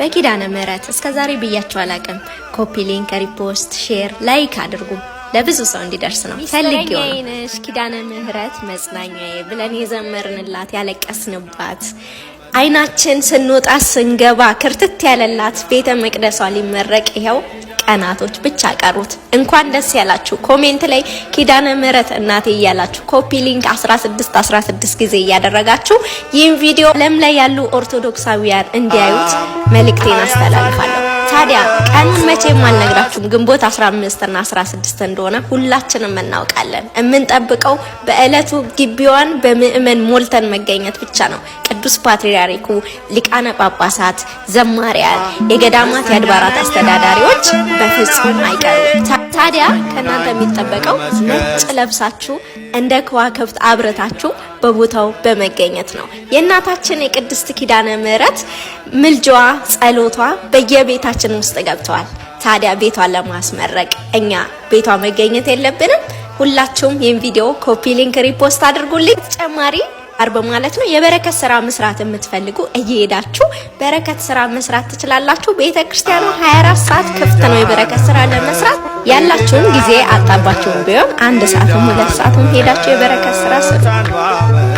በኪዳነ ምህረት እስከዛሬ ብያችሁ አላቀም። ኮፒ ሊንክ፣ ሪፖስት፣ ሼር፣ ላይክ አድርጉ ለብዙ ሰው እንዲደርስ ነው ፈልጌው ነው። ኪዳነ ምህረት መጽናኛዬ ብለን የዘመርንላት ያለቀስንባት አይናችን ስንወጣ ስንገባ ክርትት ያለላት ቤተ መቅደሷ ሊመረቅ ይሄው ቀናቶች ብቻ ቀሩት። እንኳን ደስ ያላችሁ። ኮሜንት ላይ ኪዳነ ምህረት እናቴ እያላችሁ ኮፒ ሊንክ 16 ጊዜ እያደረጋችሁ ይህን ቪዲዮ ዓለም ላይ ያሉ ኦርቶዶክሳውያን እንዲያዩት መልእክቴን አስተላልፋለሁ። ታዲያ ቀኑን መቼም አልነግራችሁም። ግንቦት 15 እና 16 እንደሆነ ሁላችንም እናውቃለን። የምንጠብቀው በእለቱ ግቢዋን በምእመን ሞልተን መገኘት ብቻ ነው። ቅዱስ ፓትርያርኩ፣ ሊቃነ ጳጳሳት፣ ዘማሪያን፣ የገዳማት የአድባራት አስተዳዳሪዎች በፍጹም አይቀሩም። ታዲያ ከናንተ የሚጠበቀው ነጭ ለብሳችሁ እንደ ከዋክብት አብረታችሁ በቦታው በመገኘት ነው። የእናታችን የቅድስት ኪዳነ ምህረት ምልጃዋ ጸሎቷ በየቤታችን ውስጥ ገብቷል። ታዲያ ቤቷን ለማስመረቅ እኛ ቤቷ መገኘት የለብንም? ሁላችሁም ይህን ቪዲዮ ኮፒ ሊንክ፣ ሪፖስት አድርጉልኝ። ተጨማሪ አርብ ማለት ነው የበረከት ስራ መስራት የምትፈልጉ እየሄዳችሁ በረከት ስራ መስራት ትችላላችሁ። ቤተክርስቲያኑ 24 ሰዓት ክፍት ነው የበረከት ስራ ለመስራት። ያላችሁን ጊዜ አጣባችሁን ቢሆን 1 ሰዓትም 2 ሰዓትም ሄዳችሁ የበረከት ስራ ስሩ።